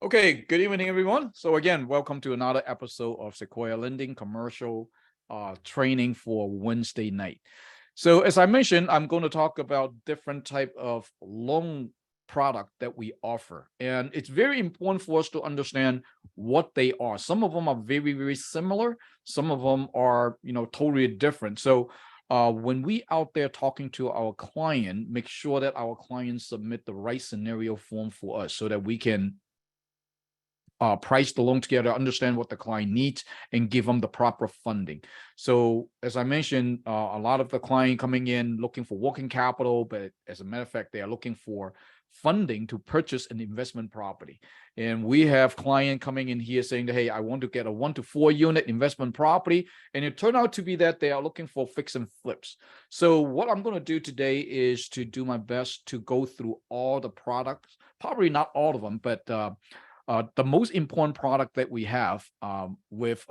Okay, good evening, everyone. So again, welcome to another episode of Sequoia Lending commercial training for Wednesday night. So as I mentioned, I'm going to talk about different type of loan product that we offer. And it's very important for us to understand what they are. Some of them are very, very similar. Some of them are, totally different. So when we out there talking to our client, make sure that our clients submit the right scenario form for us so that we can price the loan together, understand what the client needs, and give them the proper funding. So, as I mentioned, a lot of the client coming in looking for working capital, but as a matter of fact, they are looking for funding to purchase an investment property. And we have client coming in here saying that, hey, I want to get a 1 to 4 unit investment property. And it turned out to be that they are looking for fix and flips. So what I'm going to do today is to do my best to go through all the products, probably not all of them, but the most important product that we have with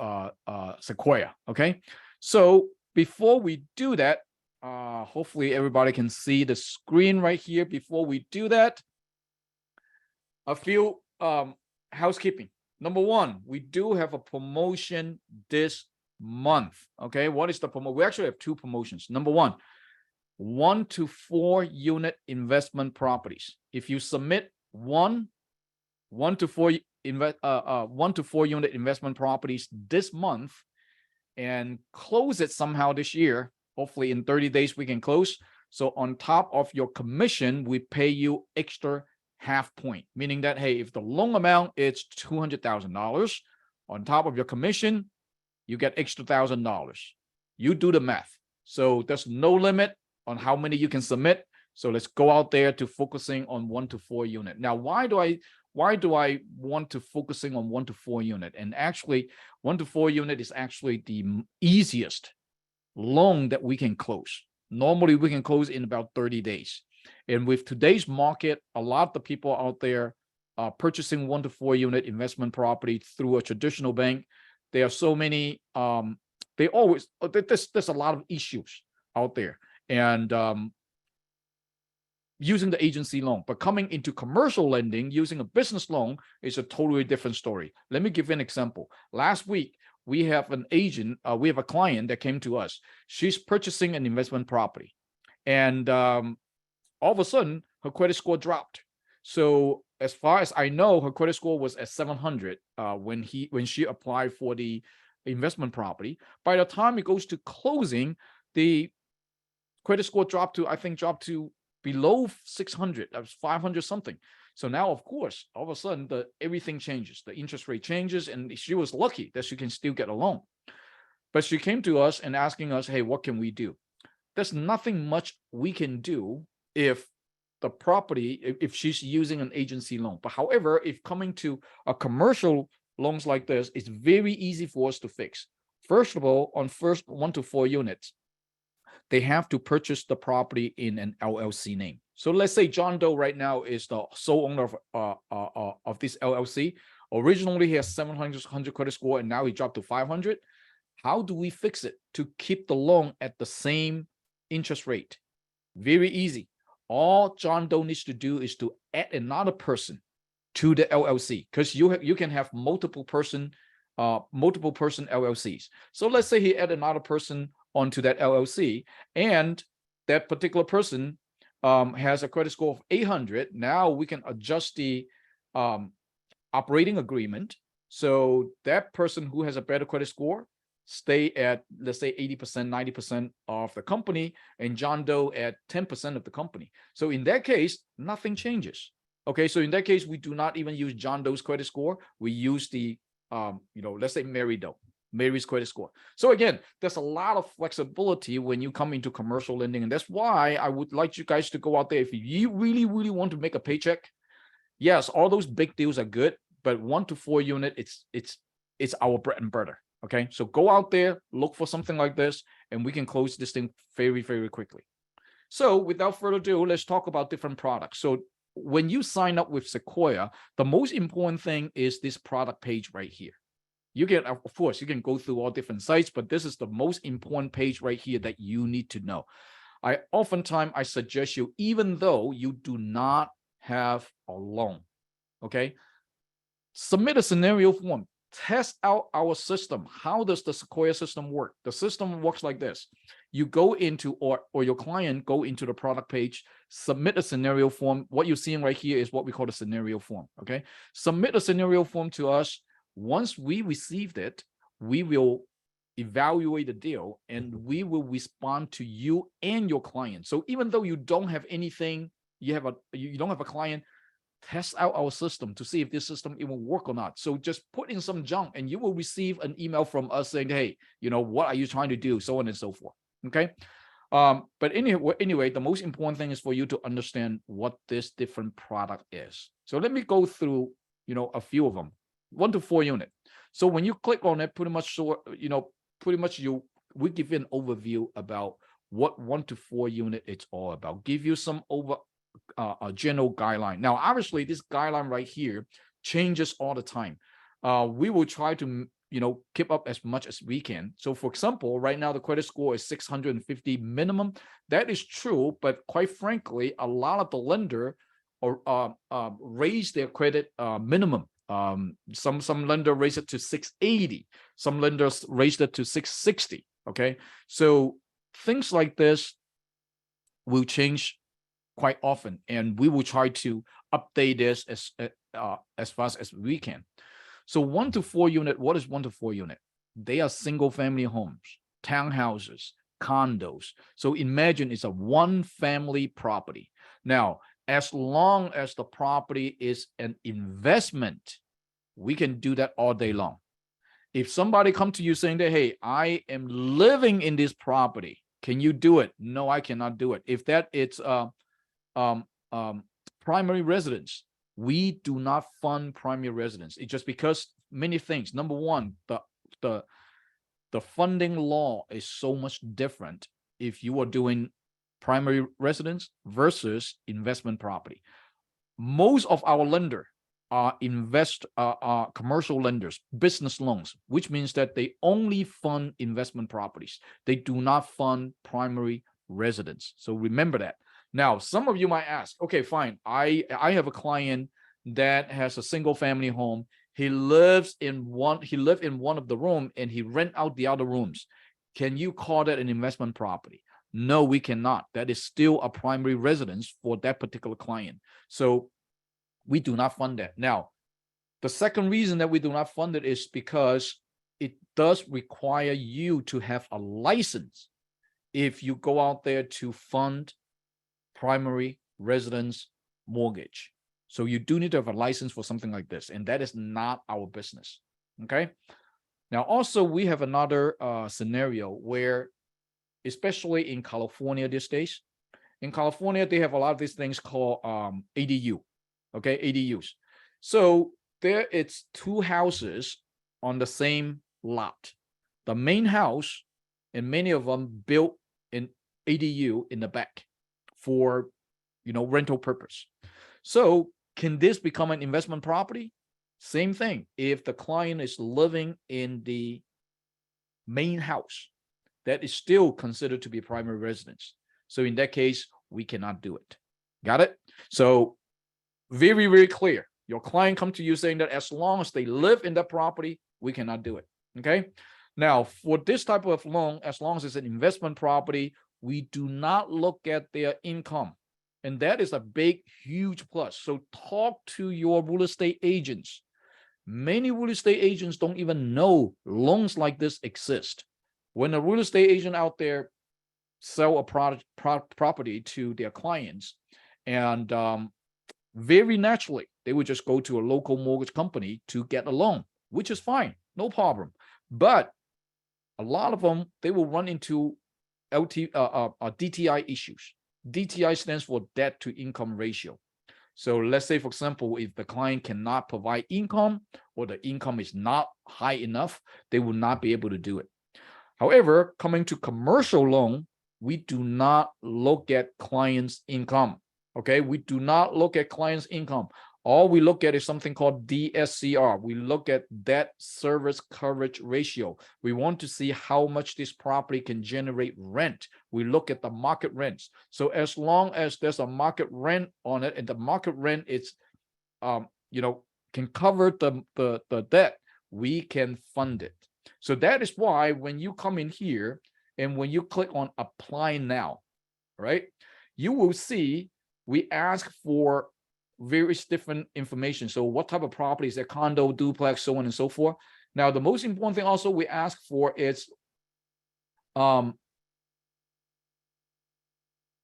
Sequoia. Okay, so before we do that, hopefully everybody can see the screen right here. Before we do that, a few housekeeping. Number one, we do have a promotion this month. Okay, what is the promotion? We actually have two promotions. Number one, 1 to 4 unit investment properties. If you submit one to four 1 to 4 unit investment properties this month and close it somehow this year, hopefully in 30 days we can close. So on top of your commission, we pay you extra half point, meaning that, hey, if the loan amount is $200,000, on top of your commission, you get extra $1,000. You do the math. So there's no limit on how many you can submit. So let's go out there to focusing on 1 to 4 unit. Now, why do I want to focusing on 1 to 4 unit? And actually, 1 to 4 unit is actually the easiest loan that we can close. Normally, we can close in about 30 days. And with today's market, a lot of the people out there purchasing 1 to 4 unit investment property through a traditional bank, there are so many. There's a lot of issues out there, and using the agency loan. But coming into commercial lending using a business loan is a totally different story. Let me give you an example. Last week, we have we have a client that came to us. She's purchasing an investment property. And all of a sudden, her credit score dropped. So as far as I know, her credit score was at 700 when she applied for the investment property. By the time it goes to closing, the credit score dropped to below 600. That was 500 something. So now, of course, all of a sudden, everything changes. The interest rate changes, and she was lucky that she can still get a loan. But she came to us and asking us, hey, what can we do? There's nothing much we can do if she's using an agency loan. But however, if coming to a commercial loans like this, it's very easy for us to fix. First of all, on first 1 to 4 units, they have to purchase the property in an LLC name. So let's say John Doe right now is the sole owner of this LLC. Originally, he has 700 credit score, and now he dropped to 500. How do we fix it to keep the loan at the same interest rate? Very easy. All John Doe needs to do is to add another person to the LLC, because you can have multiple person LLCs. So let's say he add another person onto that LLC, and that particular person has a credit score of 800. Now we can adjust the operating agreement. So that person who has a better credit score stay at, let's say, 80%, 90% of the company, and John Doe at 10% of the company. So in that case, nothing changes. Okay, so in that case, we do not even use John Doe's credit score. We use the, let's say Mary's credit score. So again, there's a lot of flexibility when you come into commercial lending. And that's why I would like you guys to go out there. If you really, really want to make a paycheck, yes, all those big deals are good, but 1 to 4 unit, it's our bread and butter. Okay, so go out there, look for something like this, and we can close this thing very, very quickly. So without further ado, let's talk about different products. So when you sign up with Sequoia, the most important thing is this product page right here. You can, of course, you can go through all different sites, but this is the most important page right here that you need to know. I suggest you, even though you do not have a loan, okay, Submit a scenario form. Test out our system. How does the Sequoia system work? The system works like this. You go into, or your client go into the product page, submit a scenario form. What you're seeing right here is what we call the scenario form, okay? Submit a scenario form to us. Once we received it, we will evaluate the deal and we will respond to you and your client. So even though you don't have anything, you don't have a client, test out our system to see if this system even work or not. So just put in some junk and you will receive an email from us saying, hey, what are you trying to do? So on and so forth. Okay. But anyway, the most important thing is for you to understand what this different product is. So let me go through, a few of them. 1 to 4 unit. So when you click on it, pretty much we give you an overview about what 1 to 4 unit it's all about. Give you some a general guideline. Now, obviously, this guideline right here changes all the time. We will try to keep up as much as we can. So, for example, right now the credit score is 650 minimum. That is true, but quite frankly, a lot of the lender raise their credit minimum. Some lender raise it to 680. Some lenders raised it to 660. Okay, so things like this will change quite often, and we will try to update this as fast as we can. So 1 to 4 unit, what is 1 to 4 unit? They are single family homes, townhouses, condos. So imagine it's a one family property. Now, as long as the property is an investment, we can do that all day long. If somebody come to you saying that, hey, I am living in this property, can you do it? No, I cannot do it. If that it's primary residence, we do not fund primary residence. It's just because many things. Number one, the funding law is so much different if you are doing primary residence versus investment property. Most of our lender are commercial lenders, business loans, which means that they only fund investment properties. They do not fund primary residence. So remember that. Now, some of you might ask, okay, fine. I have a client that has a single family home. He lived in one of the room and he rent out the other rooms. Can you call that an investment property? No, we cannot. That is still a primary residence for that particular client. So we do not fund that. Now, the second reason that we do not fund it is because it does require you to have a license if you go out there to fund primary residence mortgage. So you do need to have a license for something like this, and that is not our business. Okay. Now, also, we have another scenario where, especially in California these days, in California, they have a lot of these things called ADU. Okay, ADUs. So there it's 2 houses on the same lot. The main house, and many of them built an ADU in the back for rental purpose. So can this become an investment property? Same thing. If the client is living in the main house, that is still considered to be primary residence. So in that case, we cannot do it. Got it? So very, very clear. Your client come to you saying that as long as they live in that property, we cannot do it. Okay. Now, for this type of loan, as long as it's an investment property, we do not look at their income. And that is a big, huge plus. So talk to your real estate agents. Many real estate agents don't even know loans like this exist. When a real estate agent out there sell a property to their clients, and very naturally, they would just go to a local mortgage company to get a loan, which is fine, no problem. But a lot of them, they will run into DTI issues. DTI stands for debt to income ratio. So let's say, for example, if the client cannot provide income or the income is not high enough, they will not be able to do it. However, coming to commercial loan, we do not look at clients' income. Okay, we do not look at clients' income. All we look at is something called DSCR. We look at debt service coverage ratio. We want to see how much this property can generate rent. We look at the market rents. So as long as there's a market rent on it, and the market rent is, can cover the debt, we can fund it. So that is why when you come in here and when you click on apply now, right, you will see we ask for various different information. So what type of property is that, condo, duplex, so on and so forth. Now, the most important thing also we ask for is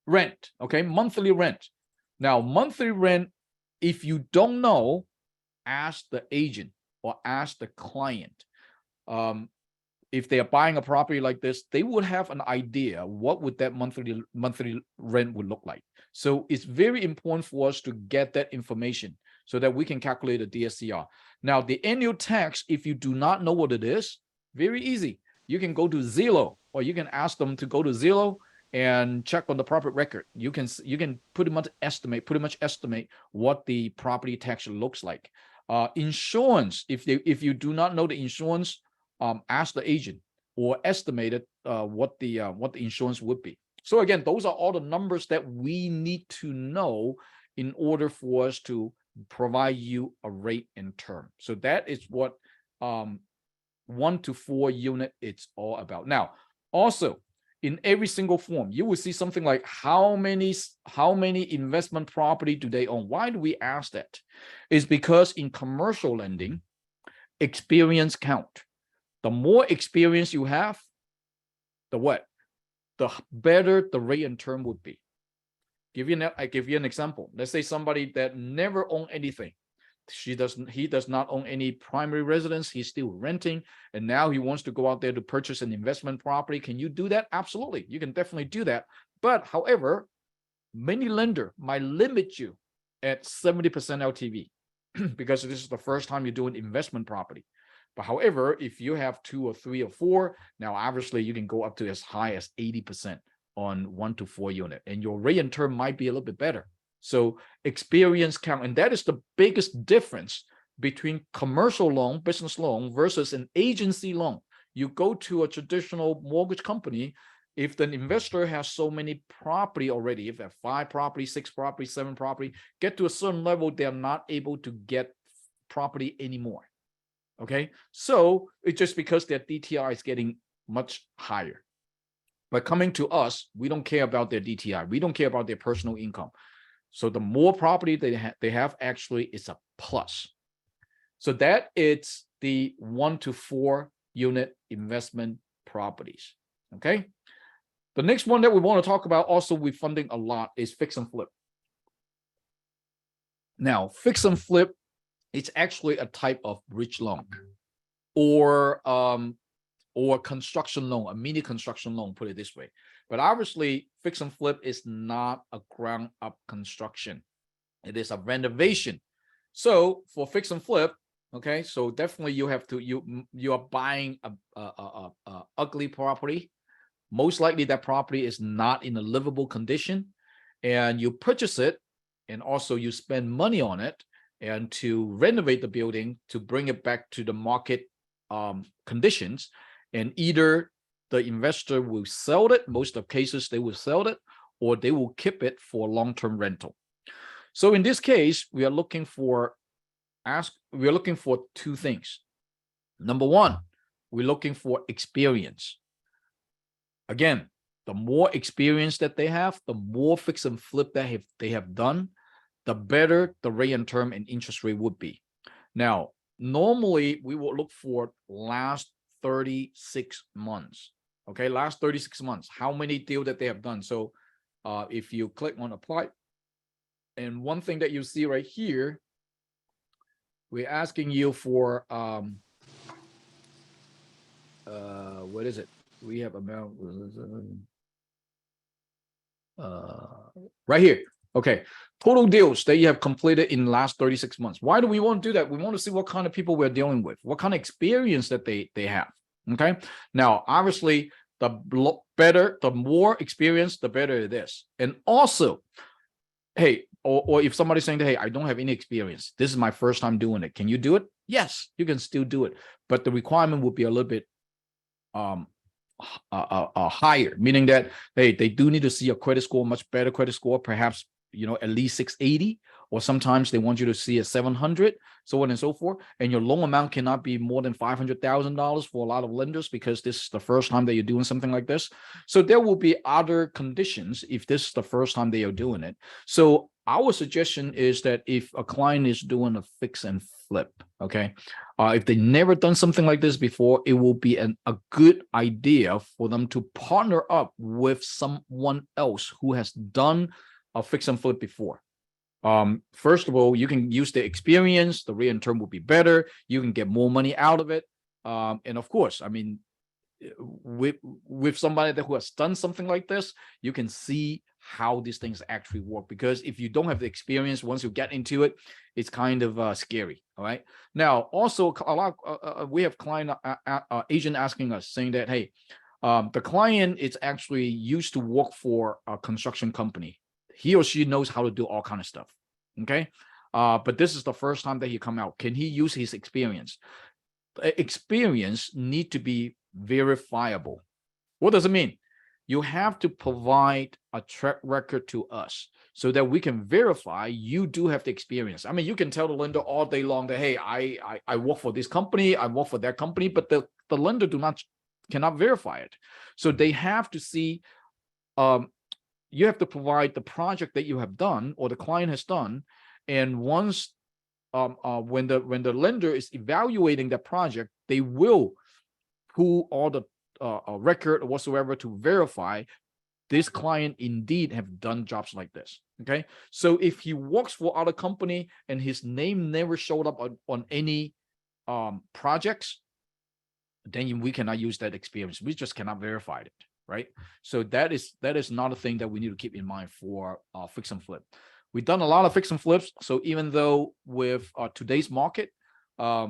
rent, okay, monthly rent. Now, monthly rent, if you don't know, ask the agent or ask the client. If they are buying a property like this, they would have an idea what would that monthly rent would look like. So it's very important for us to get that information so that we can calculate a DSCR. Now, the annual tax, if you do not know what it is, very easy. You can go to Zillow, or you can ask them to go to Zillow and check on the property record. You can pretty much estimate what the property tax looks like. Insurance, if you do not know the insurance, ask the agent or estimate it, what the insurance would be. So again, those are all the numbers that we need to know in order for us to provide you a rate and term. So that is what 1 to 4 unit it's all about. Now, also in every single form, you will see something like how many investment property do they own? Why do we ask that? It's because in commercial lending, experience count. The more experience you have, the better the rate and term would be. I give you an example. Let's say somebody that never owned anything. He does not own any primary residence. He's still renting, and now he wants to go out there to purchase an investment property. Can you do that? Absolutely. You can definitely do that. But however, many lender might limit you at 70% LTV because this is the first time you're doing investment property. But however, if you have 2 or 3 or 4, now obviously you can go up to as high as 80% on 1 to 4 unit, and your rate and term might be a little bit better. So experience count, and that is the biggest difference between commercial loan, business loan versus an agency loan. You go to a traditional mortgage company, if the investor has so many property already, if they have 5 property, 6 property, 7 property, get to a certain level, they're not able to get property anymore. Okay, so it's just because their DTI is getting much higher. But coming to us, we don't care about their DTI. We don't care about their personal income. So the more property they have actually is a plus. So that it's the 1 to 4 unit investment properties. Okay. The next one that we want to talk about also we're funding a lot is fix and flip. Now, fix and flip, it's actually a type of bridge loan or construction loan, a mini construction loan, put it this way. But obviously, fix and flip is not a ground up construction. It is a renovation. So for fix and flip, okay, so definitely you have to, you are buying a ugly property. Most likely that property is not in a livable condition, and you purchase it, and also you spend money on it, and to renovate the building to bring it back to the market conditions. And either the investor will sell it, most of cases they will sell it, or they will keep it for long-term rental. So in this case, we are looking for 2 things. Number 1, we're looking for experience. Again, the more experience that they have, the more fix and flip that they have done, the better the rate and term and interest rate would be. Now, normally we will look for last 36 months. Okay, last 36 months, how many deals that they have done. So if you click on apply, and one thing that you see right here, we're asking you for what is it? We have amount right here. Okay, total deals that you have completed in the last 36 months. Why do we want to do that? We want to see what kind of people we're dealing with, what kind of experience that they have. Okay, now obviously the more experience, the better it is. And also, hey, or if somebody's saying that, hey, I don't have any experience, this is my first time doing it, can you do it? Yes, you can still do it, but the requirement would be a little bit higher, meaning that, hey, they do need to see a credit score, much better credit score, perhaps, at least 680, or sometimes they want you to see a 700, so on and so forth. And your loan amount cannot be more than $500,000 for a lot of lenders because this is the first time that you're doing something like this. So there will be other conditions if this is the first time they are doing it. So our suggestion is that if a client is doing a fix and flip, okay, if they never done something like this before, it will be a good idea for them to partner up with someone else who has done a fix and flip before. First of all, you can use the experience, the rate and term will be better, you can get more money out of it. And of course, I mean, with somebody who has done something like this, you can see how these things actually work, because if you don't have the experience, once you get into it, it's kind of scary. All right, now also a lot we have client agent asking us saying that, hey, the client is actually used to work for a construction company, he or she knows how to do all kind of stuff, okay, but this is the first time that he come out. Can he use his experience? Experience need to be verifiable. What does it mean? You have to provide a track record to us so that we can verify you do have the experience. I mean, you can tell the lender all day long that, hey, I work for this company, I work for that company, but the lender cannot verify it. So they have to see, you have to provide the project that you have done or the client has done. And once when the lender is evaluating that project, they will pull all the record or whatsoever to verify this client indeed have done jobs like this. Okay, so if he works for other company and his name never showed up on any projects, then we cannot use that experience. We just cannot verify it, right? So that is not a thing that we need to keep in mind for fix and flip. We've done a lot of fix and flips. So even though with today's market, a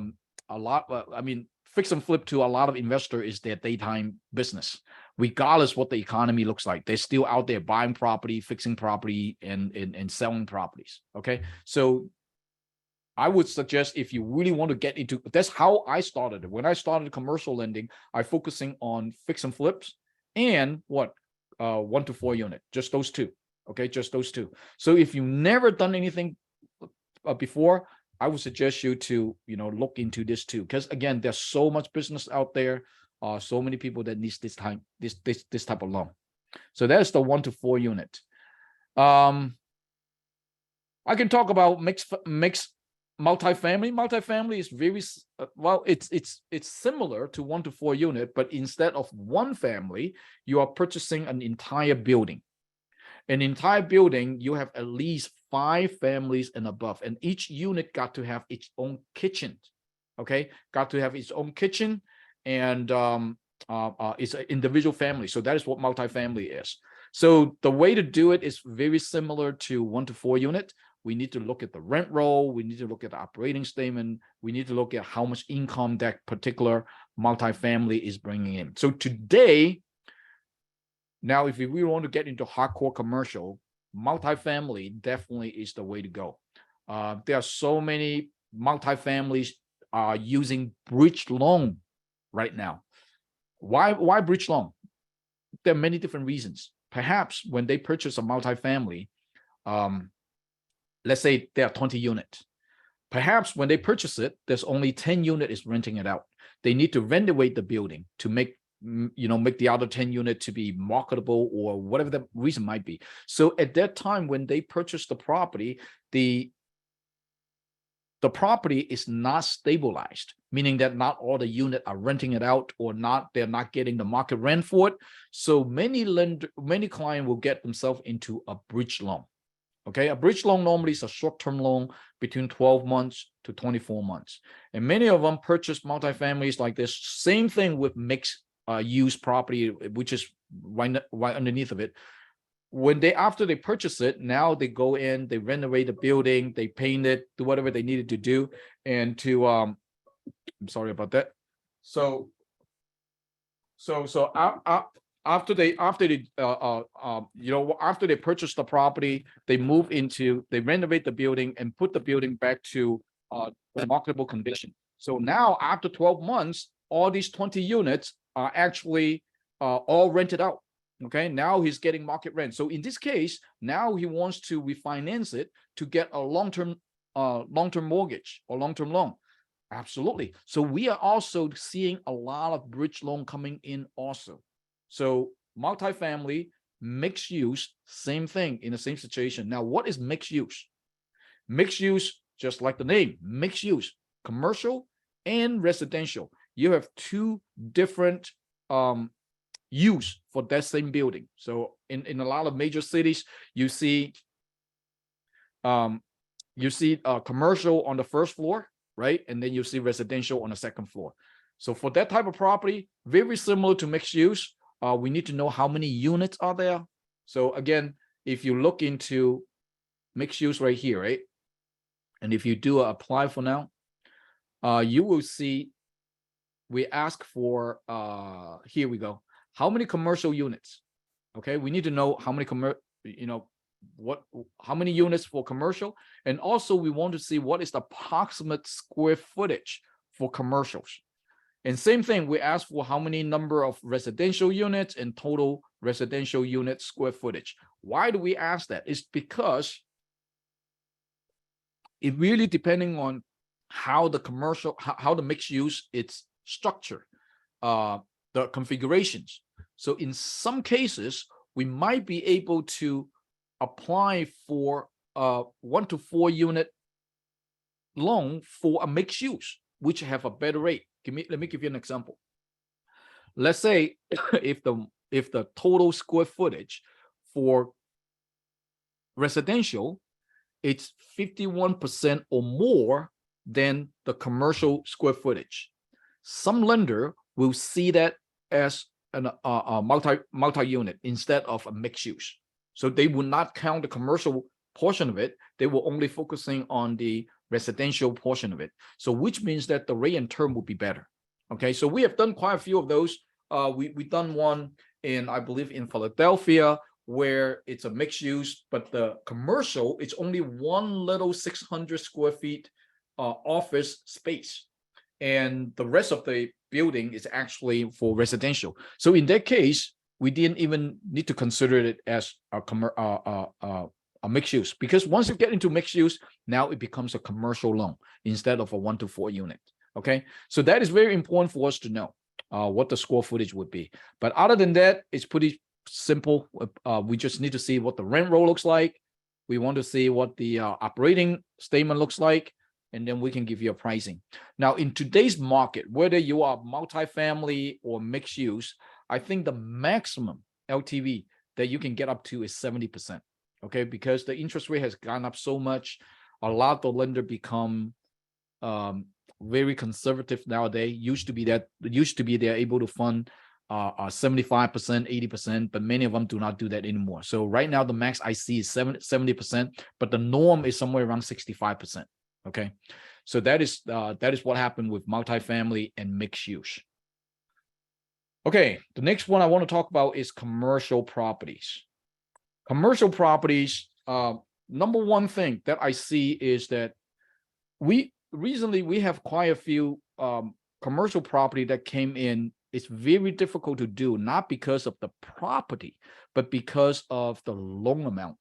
lot, I mean, fix and flip to a lot of investors is their daytime business. Regardless what the economy looks like, they're still out there buying property, fixing property, and selling properties. Okay, so I would suggest if you really want to get into, that's how I started it. When I started commercial lending, I focusing on fix and flips and what 1 to 4 unit, just those two. Okay, just those two. So if you've never done anything before, I would suggest you to, look into this too, because again, there's so much business out there, so many people that needs this type of loan. So that's the 1 to 4 unit. I can talk about mixed multifamily. Multifamily is very well. It's similar to 1 to 4 unit, but instead of one family, you are purchasing an entire building. An entire building, you have at least 5 families and above, and each unit got to have its own kitchen. Okay, got to have its own kitchen, and it's an individual family. So that is what multifamily is. So the way to do it is very similar to 1 to 4 unit. We need to look at the rent roll. We need to look at the operating statement. We need to look at how much income that particular multifamily is bringing in. So today, now, if we really want to get into hardcore commercial, multifamily definitely is the way to go. There are so many multifamilies using bridge loan right now. Why bridge loan? There are many different reasons. Perhaps when they purchase a multifamily, let's say there are 20 units. Perhaps when they purchase it, there's only 10 units is renting it out. They need to renovate the building to make the other 10 unit to be marketable or whatever the reason might be. So at that time, when they purchase the property, the property is not stabilized, meaning that not all the units are renting it out or they're not getting the market rent for it. So many clients will get themselves into a bridge loan. Okay, a bridge loan normally is a short-term loan between 12 months to 24 months. And many of them purchase multifamilies like this. Same thing with mixed use property, which is right underneath of it. After they purchase it, now they go in, they renovate the building, they paint it, do whatever they needed to do, and to I'm sorry about that. So after they purchase the property, they renovate the building and put the building back to the marketable condition. So now after 12 months, all these 20 units are actually all rented out. Okay, now he's getting market rent. So in this case, now he wants to refinance it to get a long-term mortgage or long-term loan. Absolutely. So we are also seeing a lot of bridge loan coming in also. So multifamily, mixed use, same thing in the same situation. Now, what is mixed use? Mixed use, just like the name, mixed use, commercial and residential. You have two different use for that same building. So in a lot of major cities, you see commercial on the first floor, right? And then you see residential on the second floor. So for that type of property, very similar to mixed use, we need to know how many units are there. So again, if you look into mixed use right here, right? And if you do apply for now, you will see we ask for, here we go. How many commercial units? Okay, we need to know how many how many units for commercial, and also we want to see what is the approximate square footage for commercials. And same thing, we ask for how many number of residential units and total residential unit square footage. Why do we ask that? It's because it really depending on how the commercial, how the mixed use it's structured, the configurations. So in some cases, we might be able to apply for a 1 to 4 unit loan for a mixed use, which have a better rate. Let me give you an example. Let's say if the total square footage for residential, it's 51% or more than the commercial square footage. Some lender will see that as a multi-unit instead of a mixed use. So they will not count the commercial portion of it. They will only focusing on the residential portion of it. So which means that the rate and term will be better. Okay, so we have done quite a few of those. We done one in, I believe, in Philadelphia, where it's a mixed use, but the commercial, it's only one little 600 square feet office space. And the rest of the building is actually for residential. So in that case, we didn't even need to consider it as a mixed use, because once you get into mixed use, now it becomes a commercial loan instead of a 1 to 4 unit. Okay, so that is very important for us to know what the square footage would be. But other than that, it's pretty simple. We just need to see what the rent roll looks like. We want to see what the operating statement looks like, and then we can give you a pricing. Now, in today's market, whether you are multifamily or mixed use, I think the maximum LTV that you can get up to is 70%. Okay, because the interest rate has gone up so much, a lot of the lender become very conservative nowadays. Used to be they're able to fund 75%, 80%, but many of them do not do that anymore. So right now the max I see is 70%, but the norm is somewhere around 65%. Okay, so that is what happened with multifamily and mixed use. Okay, the next one I want to talk about is commercial properties. Commercial properties, number one thing that I see is that we have quite a few commercial property that came in. It's very difficult to do, not because of the property, but because of the loan amount.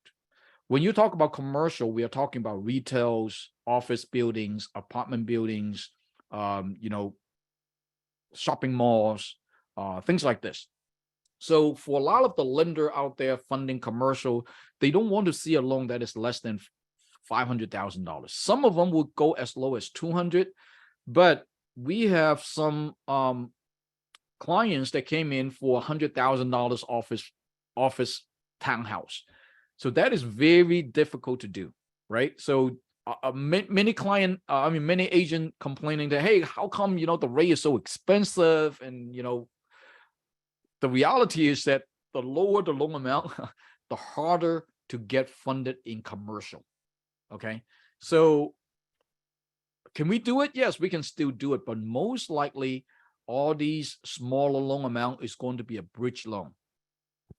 When you talk about commercial, we are talking about retails, office buildings, apartment buildings, shopping malls, things like this. So for a lot of the lender out there funding commercial, they don't want to see a loan that is less than $500,000. Some of them will go as low as 200, but we have some clients that came in for $100,000 office townhouse. So that is very difficult to do, right? So many agent complaining that, hey, how come the rate is so expensive? And the reality is that the lower the loan amount, the harder to get funded in commercial. Okay, so can we do it? Yes, we can still do it, but most likely all these smaller loan amount is going to be a bridge loan.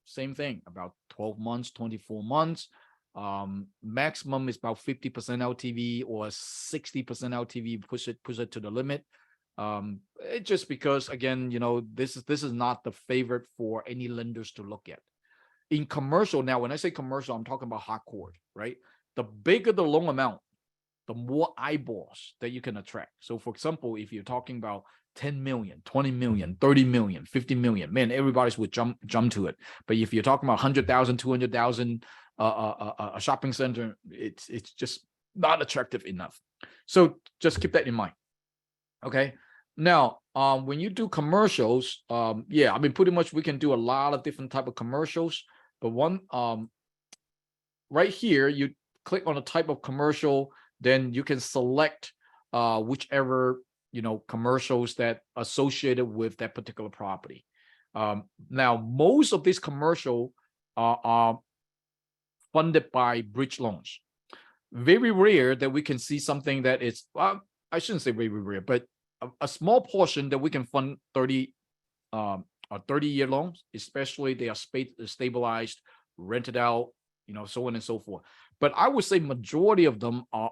Same thing, about 12 months, 24 months. Maximum is about 50% LTV or 60% LTV, push it to the limit. It just because, again, this is not the favorite for any lenders to look at. In commercial, now when I say commercial, I'm talking about hardcore, right? The bigger the loan amount, the more eyeballs that you can attract. So for example, if you're talking about 10 million, 20 million, 30 million, 50 million, man, everybody's would jump to it. But if you're talking about 100,000, 200,000, a shopping center, it's just not attractive enough. So just keep that in mind. Okay. Now, when you do commercials, yeah, I mean, pretty much we can do a lot of different type of commercials. But one, right here, you click on the type of commercial, then you can select whichever commercials that associated with that particular property. Now, most of these commercial are funded by bridge loans. Very rare that we can see something that is, I shouldn't say very rare, but a small portion that we can fund 30 or 30-year loans, especially they are stabilized, rented out, so on and so forth. But I would say majority of them are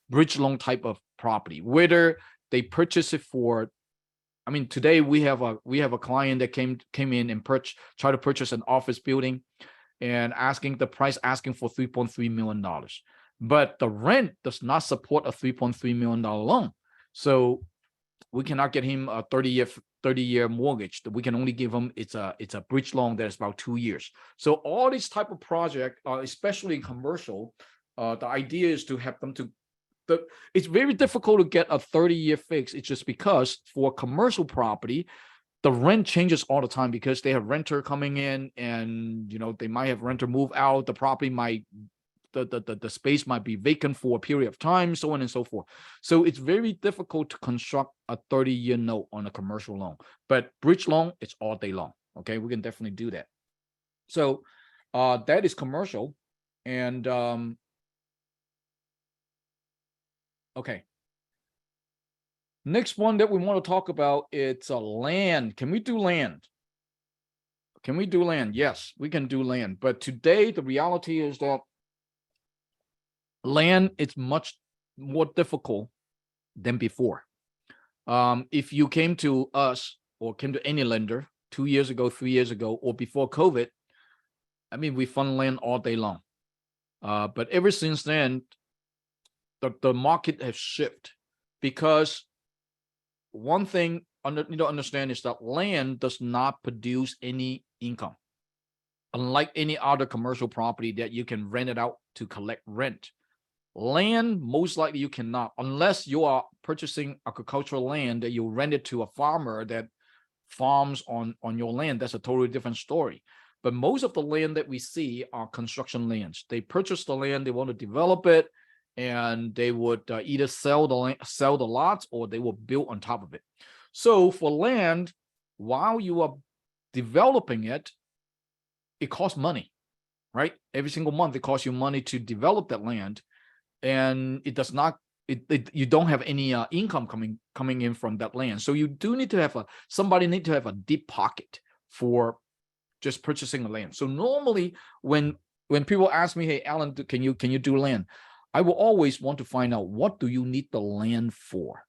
bridge loan type of property, whether they purchase it for. I mean, today we have a client that came in and tried to purchase an office building, and asking for $3.3 million. But the rent does not support a $3.3 million loan. So we cannot get him a 30-year mortgage. We can only give him, it's a bridge loan that is about 2 years. So all these type of project, especially in commercial, the idea is to have them it's very difficult to get a 30-year fix. It's just because for commercial property, the rent changes all the time because they have renter coming in, and they might have renter move out. The property might, the space might be vacant for a period of time, so on and so forth. So it's very difficult to construct a 30-year note on a commercial loan. But bridge loan, it's all day long. Okay, we can definitely do that. So that is commercial, and okay. Next one that we want to talk about, it's land. Can we do land? Can we do land? Yes, we can do land. But today, the reality is that land is much more difficult than before. If you came to us or came to any lender 2 years ago, 3 years ago, or before COVID, I mean, we fund land all day long. But ever since then, the market has shifted, because one thing you don't understand is that land does not produce any income. Unlike any other commercial property that you can rent it out to collect rent, land, most likely you cannot, unless you are purchasing agricultural land that you rent it to a farmer that farms on your land. That's a totally different story. But most of the land that we see are construction lands. They purchase the land, they want to develop it, and they would either sell the lots, or they will build on top of it. So for land, while you are developing it, it costs money, right? Every single month, it costs you money to develop that land, and it does not. You don't have any income coming in from that land. So you do need to have somebody need to have a deep pocket for just purchasing the land. So normally, when people ask me, "Hey, Alan, can you do land?" I will always want to find out, what do you need the land for?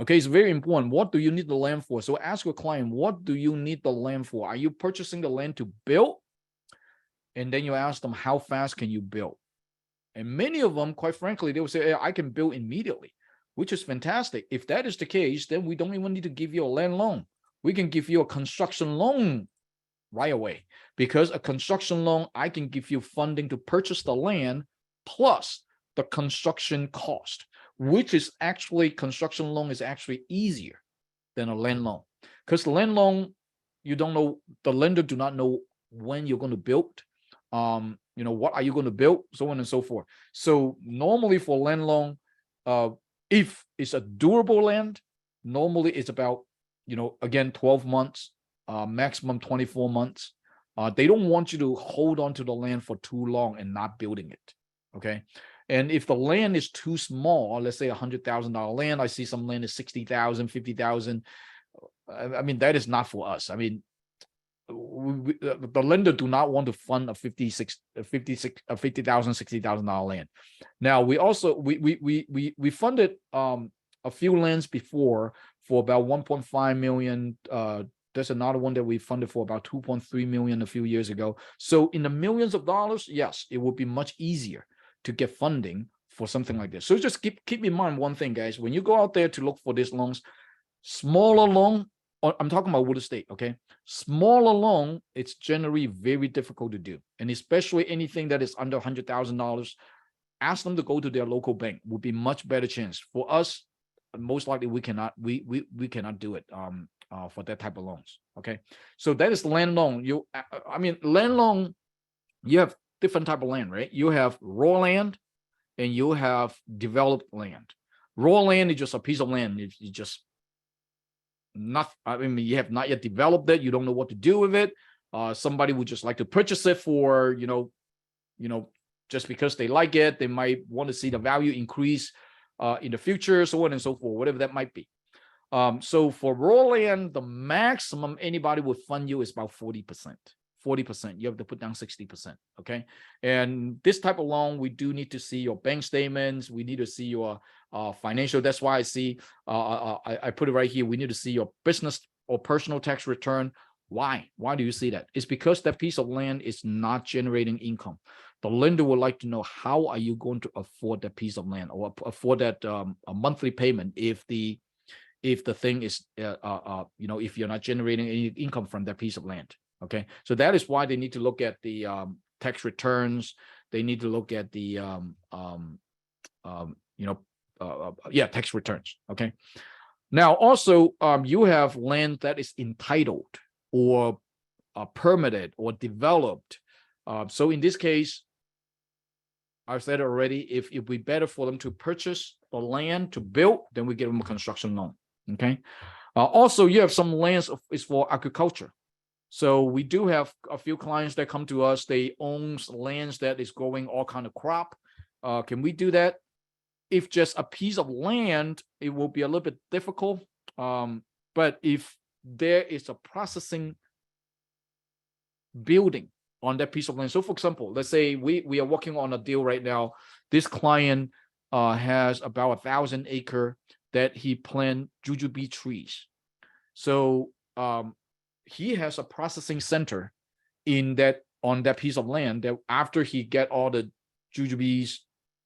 Okay, it's very important. What do you need the land for? So ask your client, what do you need the land for? Are you purchasing the land to build? And then you ask them, how fast can you build? And many of them, quite frankly, they will say, hey, I can build immediately, which is fantastic. If that is the case, then we don't even need to give you a land loan. We can give you a construction loan right away, because a construction loan, I can give you funding to purchase the land plus the construction cost, which is actually, construction loan is actually easier than a land loan, because the land loan, you don't know, the lender do not know when you're going to build, what are you going to build, so on and so forth. So normally for land loan, if it's a durable land, normally it's about, again, 12 months, maximum 24 months. They don't want you to hold on to the land for too long and not building it. Okay. And if the land is too small, let's say $100,000 land, I see some land is 60,000, 50,000. I mean, that is not for us. I mean, the lender do not want to fund a $50,000, $60,000 land. Now we also, we funded a few lands before for about 1.5 million. There's another one that we funded for about 2.3 million a few years ago. So in the millions of dollars, yes, it would be much easier to get funding for something like this. So just keep in mind one thing, guys. When you go out there to look for these loans, smaller loan, I'm talking about real estate, okay? Smaller loan, it's generally very difficult to do. And especially anything that is under $100,000, ask them to go to their local bank. Would be much better chance. For us, most likely we cannot cannot do it for that type of loans, okay? So that is land loan. Land loan, you have different type of land, right? You have raw land and you have developed land. Raw land is just a piece of land. You just you have not yet developed it. You don't know what to do with it. Somebody would just like to purchase it for, just because they like it. They might want to see the value increase in the future, so on and so forth, whatever that might be. So for raw land, the maximum anybody would fund you is about 40%. 40%. You have to put down 60%. Okay. And this type of loan, we do need to see your bank statements. We need to see your financial. That's why I see, I put it right here. We need to see your business or personal tax return. Why? Why do you see that? It's because that piece of land is not generating income. The lender would like to know, how are you going to afford that piece of land or afford that a monthly payment if the thing is, if you're not generating any income from that piece of land. Okay, so that is why they need to look at the tax returns. They need to look at the tax returns. Okay, now also you have land that is entitled or permitted or developed. So in this case, I've said already, if it would be better for them to purchase the land to build, then we give them a construction loan. Okay, also you have some lands is for agriculture. So we do have a few clients that come to us. They own lands that is growing all kind of crop. Can we do that? If just a piece of land, it will be a little bit difficult. But if there is a processing building on that piece of land. So for example, let's say we are working on a deal right now. This client has about 1,000 acres that he planted jujube trees. So he has a processing center on that piece of land that after he get all the jujubes,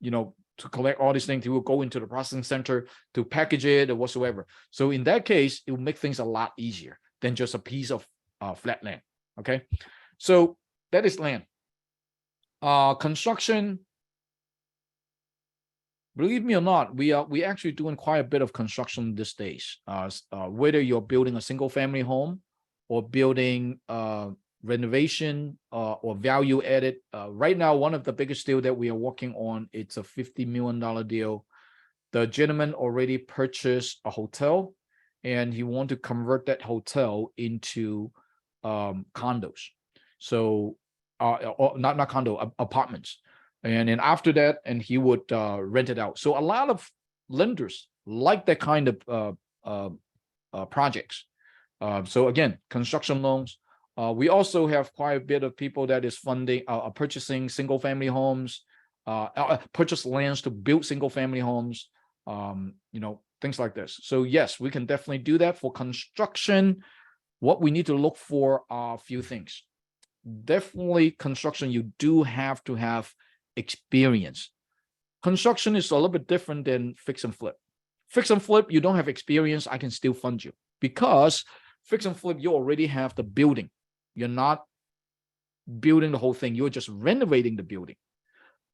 to collect all these things, he will go into the processing center to package it or whatsoever. So in that case, it will make things a lot easier than just a piece of flat land. Okay, so that is land. Construction. Believe me or not, we actually doing quite a bit of construction these days. Whether you're building a single family home or building renovation or value added. Right now, one of the biggest deal that we are working on, it's a $50 million deal. The gentleman already purchased a hotel and he want to convert that hotel into condos. So not condo, apartments. And then after that, and he would rent it out. So a lot of lenders like that kind of projects. So again, construction loans. We also have quite a bit of people that is funding, purchasing single family homes, purchase lands to build single family homes, things like this. So yes, we can definitely do that for construction. What we need to look for are a few things. Definitely construction, you do have to have experience. Construction is a little bit different than fix and flip. Fix and flip, you don't have experience, I can still fund you. Because fix and flip, you already have the building. You're not building the whole thing. You're just renovating the building.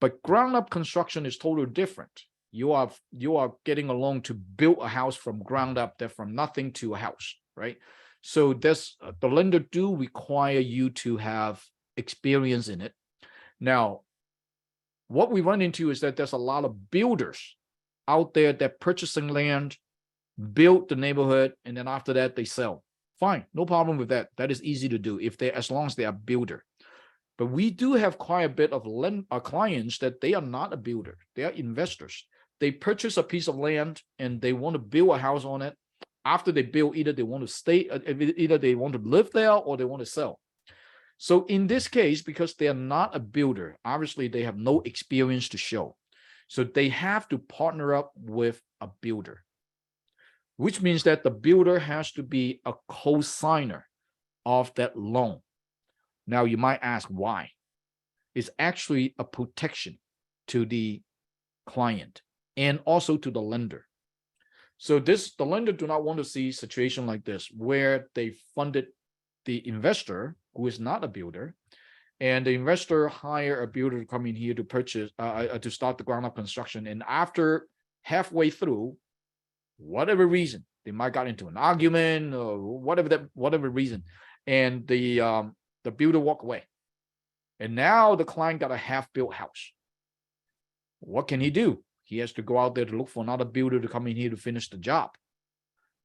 But ground up construction is totally different. You are getting a loan to build a house from ground up, that from nothing to a house, right? So the lender do require you to have experience in it. Now, what we run into is that there's a lot of builders out there that purchasing land, build the neighborhood, and then after that they sell. Fine, no problem with that. That is easy to do as long as they are a builder. But we do have quite a bit of clients that they are not a builder. They are investors. They purchase a piece of land and they want to build a house on it. After they build, either they want to live there or they want to sell. So in this case, because they are not a builder, obviously they have no experience to show. So they have to partner up with a builder. which means that the builder has to be a co-signer of that loan. Now, you might ask why. It's actually a protection to the client and also to the lender. So the lender do not want to see a situation like this where they funded the investor who is not a builder, and the investor hire a builder to come in here to purchase to start the ground up construction, and after halfway through, whatever reason, they might got into an argument or whatever reason, and the builder walk away, and now the client got a half-built house. What can he do? He has to go out there to look for another builder to come in here to finish the job.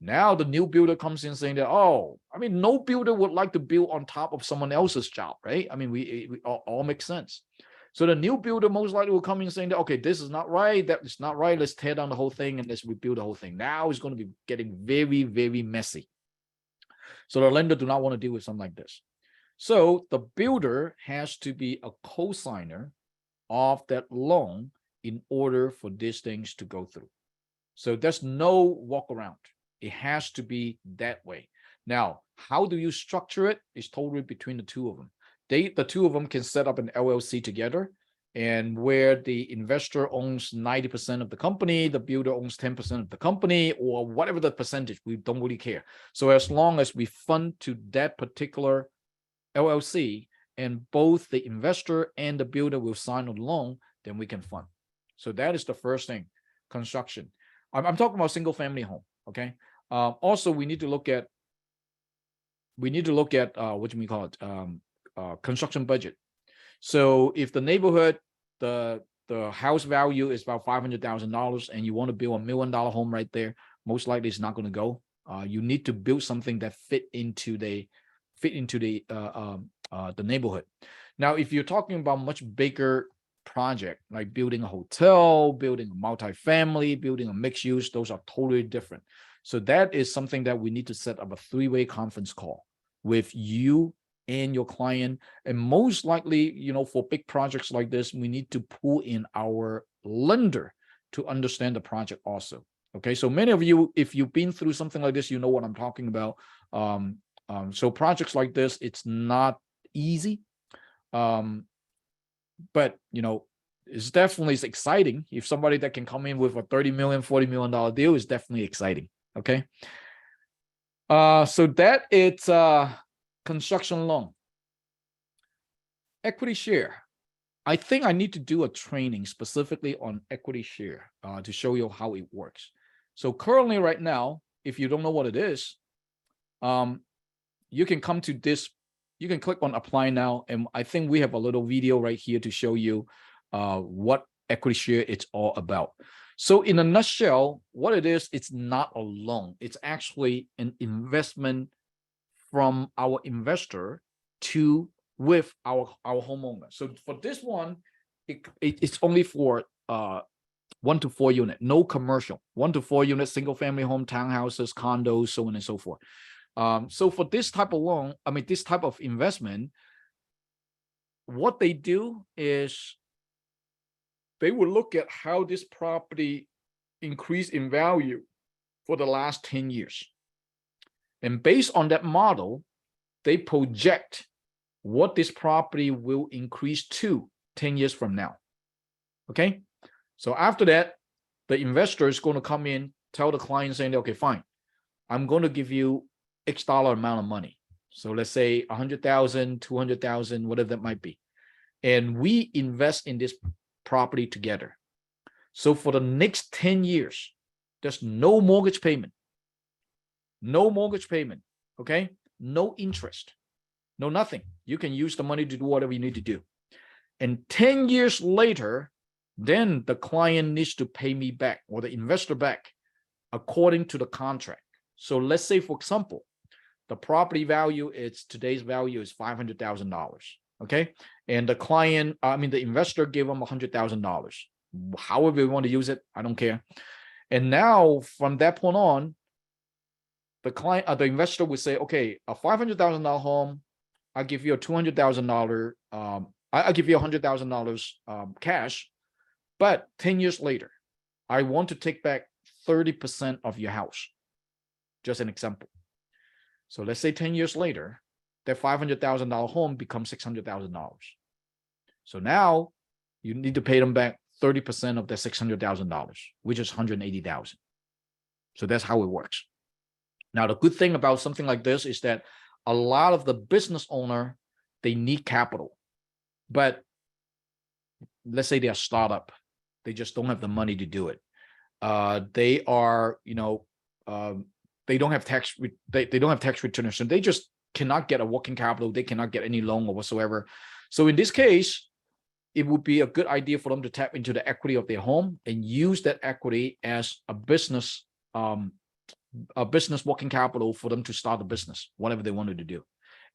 Now the new builder comes in saying that, oh, I mean, no builder would like to build on top of someone else's job, right? I mean, we all make sense. So the new builder most likely will come in saying that, okay, this is not right, that is not right, let's tear down the whole thing and let's rebuild the whole thing. Now it's going to be getting very, very messy. So the lender do not want to deal with something like this. So the builder has to be a co-signer of that loan in order for these things to go through. So there's no walk around. It has to be that way. Now, how do you structure it? It's totally between the two of them. The two of them can set up an LLC together, and where the investor owns 90% of the company, the builder owns 10% of the company, or whatever the percentage, we don't really care. So as long as we fund to that particular LLC and both the investor and the builder will sign on the loan, then we can fund. So that is the first thing, construction. I'm talking about single family home, okay? Also, we need to look at what do we call it? Construction budget. So if the neighborhood, the house value is about $500,000 and you want to build $1 million home right there, most likely it's not going to go. You need to build something that fit into the neighborhood. Now, if you're talking about much bigger project, like building a hotel, building a multifamily, building a mixed use, those are totally different. So that is something that we need to set up a three-way conference call with you and your client. And most likely, for big projects like this, we need to pull in our lender to understand the project also. Okay, so many of you, if you've been through something like this, you know what I'm talking about. So projects like this, it's not easy. But it's definitely exciting. If somebody that can come in with a $30 million, $40 million deal is definitely exciting. Okay. So that it's construction loan. Equity share. I think I need to do a training specifically on equity share to show you how it works. So currently right now, if you don't know what it is, you can come to this. You can click on apply now. And I think we have a little video right here to show you what equity share it's all about. So in a nutshell, what it is, it's not a loan. It's actually an investment from our investor with our homeowner. So for this one, it's only for 1 to 4 unit, no commercial, 1 to 4 unit, single family home, townhouses, condos, so on and so forth. So for this type of loan, this type of investment, what they do is they will look at how this property increased in value for the last 10 years. And based on that model, they project what this property will increase to 10 years from now. Okay. So after that, the investor is going to come in, tell the client saying, okay, fine, I'm going to give you X dollar amount of money. So let's say 100,000, 200,000, whatever that might be. And we invest in this property together. So for the next 10 years, there's no mortgage payment. No mortgage payment. Okay. No interest. No nothing. You can use the money to do whatever you need to do. And 10 years later, then the client needs to pay me back, or the investor back, according to the contract. So let's say, for example, the property value, today's value is $500,000. Okay. And the investor gave them $100,000. However you want to use it, I don't care. And now from that point on, the investor would say, okay, a $500,000 home, I'll give you a $200,000, I'll give you $100,000 cash, but 10 years later, I want to take back 30% of your house. just an example. So let's say 10 years later, that $500,000 home becomes $600,000. So now you need to pay them back 30% of that $600,000, which is $180,000. So that's how it works. Now, the good thing about something like this is that a lot of the business owner, they need capital, but let's say they're a startup, they just don't have the money to do it. They are, they don't have tax, they don't have tax returns, and they just cannot get a working capital. They cannot get any loan or whatsoever. So in this case, it would be a good idea for them to tap into the equity of their home and use that equity as a business working capital for them to start a business, whatever they wanted to do.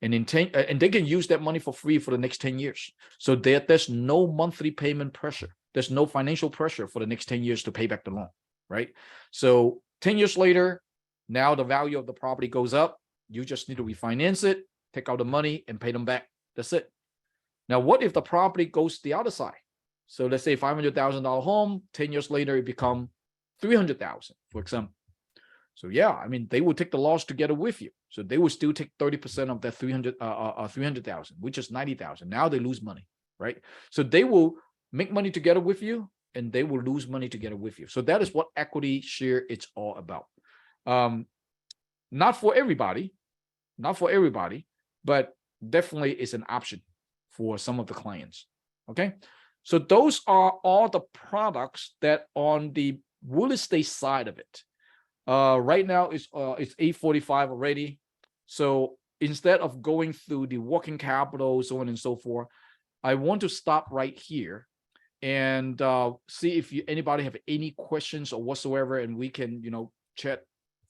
And and they can use that money for free for the next 10 years. So there's no monthly payment pressure. There's no financial pressure for the next 10 years to pay back the loan, right? So 10 years later, now the value of the property goes up. You just need to refinance it, take out the money and pay them back. That's it. Now, what if the property goes the other side? So let's say $500,000 home, 10 years later, it become $300,000, for example. So yeah, I mean, they will take the loss together with you. So they will still take 30% of that 300,000, which is 90,000. Now they lose money, right? So they will make money together with you and they will lose money together with you. So that is what equity share it's all about. Not for everybody, but definitely it's an option for some of the clients. Okay. So those are all the products that on the real estate side of it. Right now it's 8:45 already. So instead of going through the working capital, so on and so forth, I want to stop right here and see if anybody have any questions or whatsoever, and we can, chat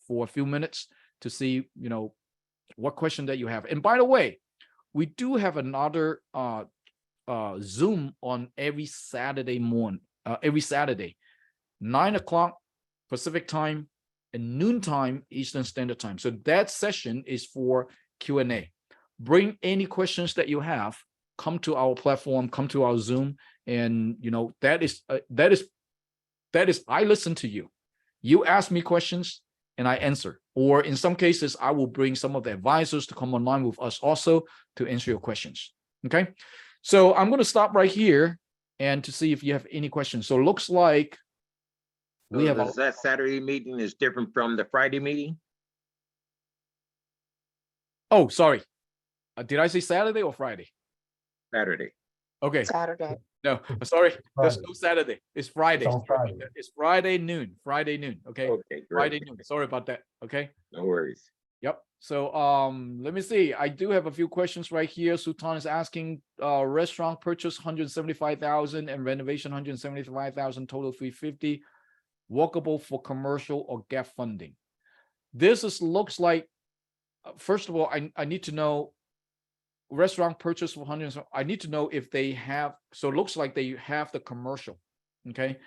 for a few minutes to see, what question that you have. And by the way, we do have another Zoom on every Saturday morning, every Saturday, 9 o'clock Pacific time and noontime Eastern Standard Time. So that session is for Q&A. Bring any questions that you have, come to our platform, come to our Zoom, and that is I listen to you. You ask me questions and I answer. Or in some cases, I will bring some of the advisors to come online with us also to answer your questions. Okay. So I'm going to stop right here and to see if you have any questions. So it looks like we have that Saturday meeting is different from the Friday meeting. Oh, sorry. Did I say Saturday or Friday? Saturday. Okay. Saturday. No, sorry. There's no Saturday. It's Friday. Friday. It's Friday noon. Friday noon. Okay. Okay, great. Friday noon. Sorry about that. Okay. No worries. Yep. So let me see. I do have a few questions right here. Sultan is asking, restaurant purchase 175,000 and renovation 175,000, total 350. Workable for commercial or gap funding. This looks like, first of all, I need to know restaurant purchase for 100. I need to know if they have, so it looks like they have the commercial. Okay.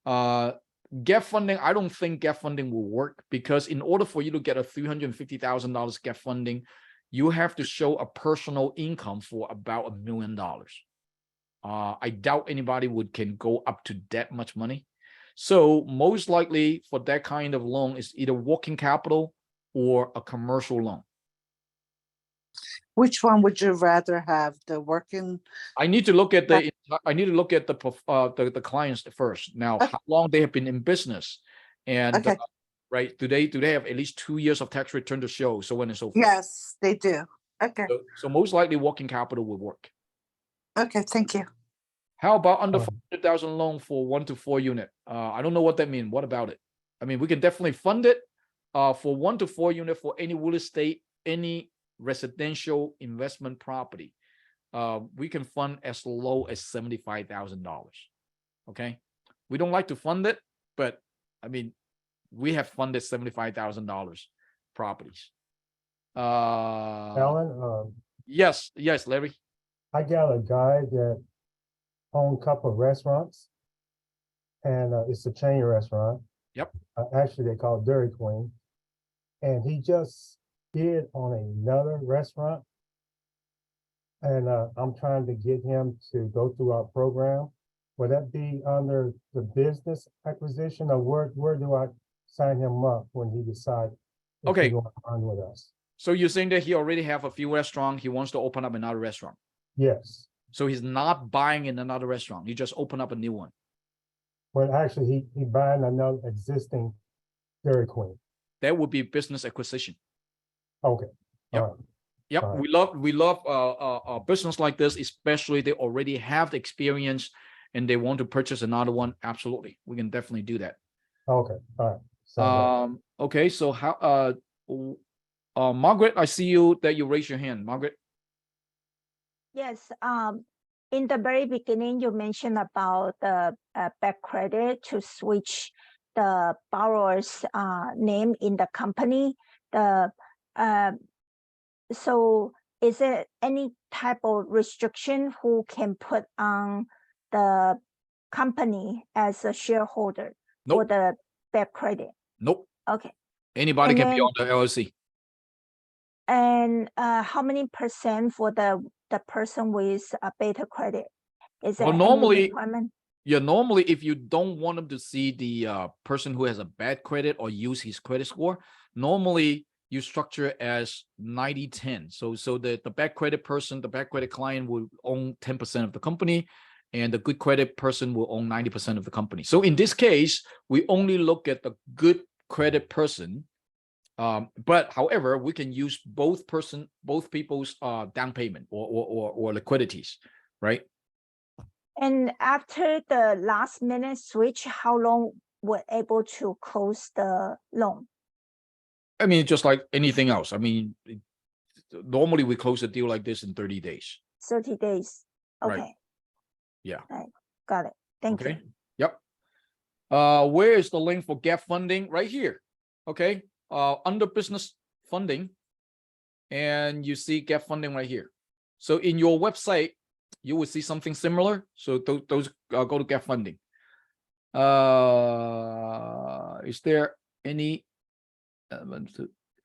Gap funding, I don't think gap funding will work, because in order for you to get a $350,000 gap funding, you have to show a personal income for about $1 million. I doubt anybody can go up to that much money. So most likely for that kind of loan is either working capital or a commercial loan. Which one would you rather have? The working? I need to look at the clients first. Now, Okay. how long they have been in business, and Okay. right? Do they have at least 2 years of tax return to show, so on and so forth? Yes, they do. Okay. So most likely working capital will work. Okay. Thank you. How about under 400,000 loan for 1 to 4 unit? I don't know what that means. What about it? I mean, we can definitely fund it for 1 to 4 unit for any real estate, any residential investment property. We can fund as low as $75,000. Okay. We don't like to fund it, but I mean, we have funded $75,000 properties. Alan, Yes, Larry. I got a guy that owns a couple of restaurants, and it's a chain restaurant. Yep. Actually, they call it Dairy Queen, and he just bid on another restaurant, and I'm trying to get him to go through our program. Would that be under the business acquisition, or where do I sign him up when he decides if Okay. they want to run with us. So you're saying that he already have a few restaurants. He wants to open up another restaurant. Yes, So he's not buying in another restaurant. He just open up a new one. but actually he buying another existing Dairy Queen. That would be business acquisition. Okay. Yep. All right. Yep. All right. We love a business like this, especially they already have the experience and they want to purchase another one. Absolutely. We can definitely do that. Okay. All right. Sounds good. Okay. So how Margaret, I see you that you raise your hand. Margaret. Yes, in the very beginning, you mentioned about the bad credit to switch the borrower's name in the company. So is there any type of restriction who can put on the company as a shareholder for Nope. the bad credit? Nope. Okay. Anybody And can be then- on the LLC. And how many % for the person with a better credit? Is there Well, any normally- requirement? Yeah, normally if you don't want them to see the person who has a bad credit or use his credit score, normally you structure it as 90-10. So the bad credit person, the bad credit client will own 10% of the company, and the good credit person will own 90% of the company. So in this case, we only look at the good credit person. But however, we can use both people's down payment or liquidities, right? And after the last minute switch, how long we're able to close the loan? I mean, just like anything else. I mean, normally we close a deal like this in 30 days. 30 days. Right. Okay. Yeah. Right. Got it. Thank Okay. you. Yep. Where is the link for gap funding? Right here. Okay. Under business funding, and you see gap funding right here. So in your website, you will see something similar. So those go to gap funding. Is there any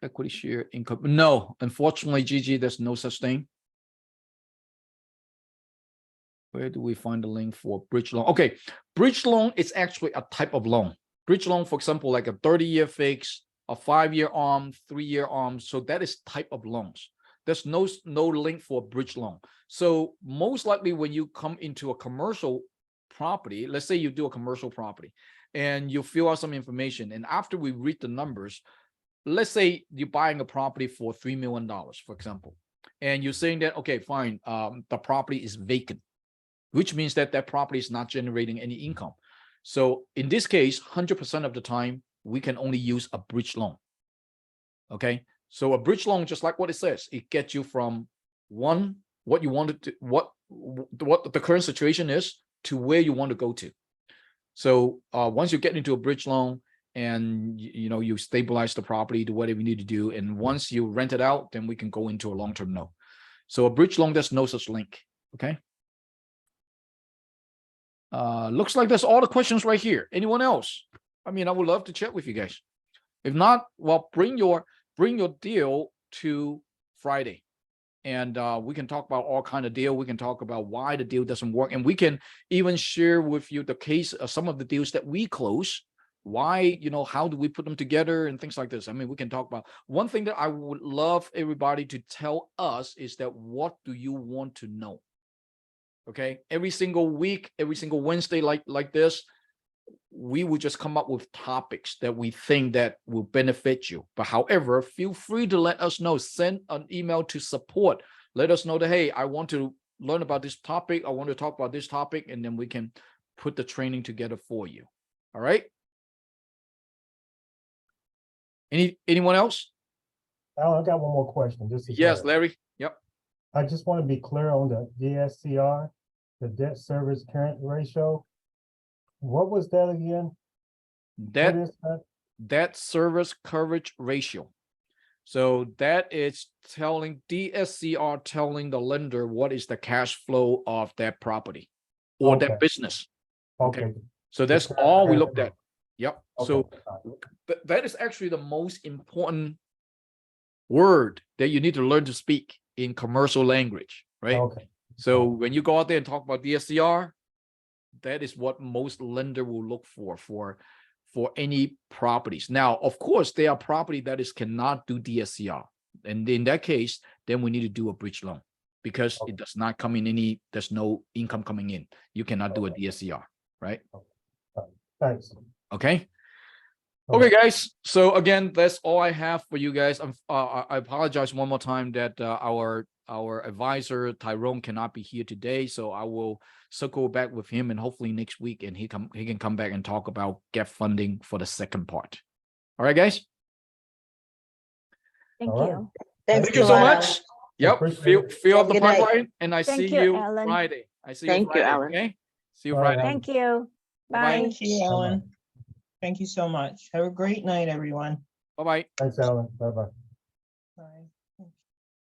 equity share income? No, unfortunately, Gigi, there's no such thing. Where do we find the link for bridge loan? Okay, bridge loan is actually a type of loan. Bridge loan, for example, like a 30-year fix, a 5-year arm, 3-year arm. So that is type of loans. There's no link for bridge loan. So most likely when you come into a commercial property, let's say you do a commercial property and you fill out some information, and after we read the numbers, let's say you're buying a property for $3 million, for example, and you're saying that, okay, fine, the property is vacant, which means that that property is not generating any income. So in this case, 100% of the time, we can only use a bridge loan. Okay, so a bridge loan, just like what it says, it gets you from what you wanted to, what the current situation is, to where you want to go to. So once you get into a bridge loan and you stabilize the property, do whatever you need to do, and once you rent it out, then we can go into a long-term note. So a bridge loan, there's no such link. Okay. Looks like that's all the questions right here. Anyone else? I mean, I would love to chat with you guys. If not, well, bring your deal to Friday, and we can talk about all kind of deal. We can talk about why the deal doesn't work, and we can even share with you the case of some of the deals that we close. Why, how do we put them together and things like this. I mean, we can talk about one thing that I would love everybody to tell us is that what do you want to know? Okay, every single week, every single Wednesday, like this, we will just come up with topics that we think that will benefit you. But however, feel free to let us know. Send an email to support. Let us know that, hey, I want to learn about this topic. I want to talk about this topic, and then we can put the training together for you. All right. Anyone else? Alan, I got one more question. Yes, Larry. Yep. I just want to be clear on the DSCR, the debt service current ratio. What was that again? What is that? Debt service coverage ratio. So that is telling DSCR telling the lender what is the cash flow of that property or that business. Okay. So that's all we looked flow. at. Yep. Okay. So that is actually the most important word that you need to learn to speak in commercial language, right? Okay. So when you go out there and talk about DSCR, that is what most lender will look for for any properties. Now, of course, there are property that is cannot do DSCR. And in that case, then we need to do a bridge loan because it does not come in there's no income coming in. You cannot do a DSCR, right? Thanks. Okay. All Okay, right. guys. So again, that's all I have for you guys. I apologize one more time that our advisor Tyrone cannot be here today. So I will circle back with him and hopefully next week, and he can come back and talk about get funding for the second part. All right, guys. Thank All right. you. Thank you so much. Yep. Appreciate Fill up the Good night. pipeline, and I Thank see you, you Alan. Friday. I see you Thank you, Friday. Alan. Okay. See you All right, Friday. Thank you. Bye-bye. Bye. Thank you, Ellen. Thank you so much. Have a great night, everyone. Bye bye. Thanks, Alan. Bye-bye.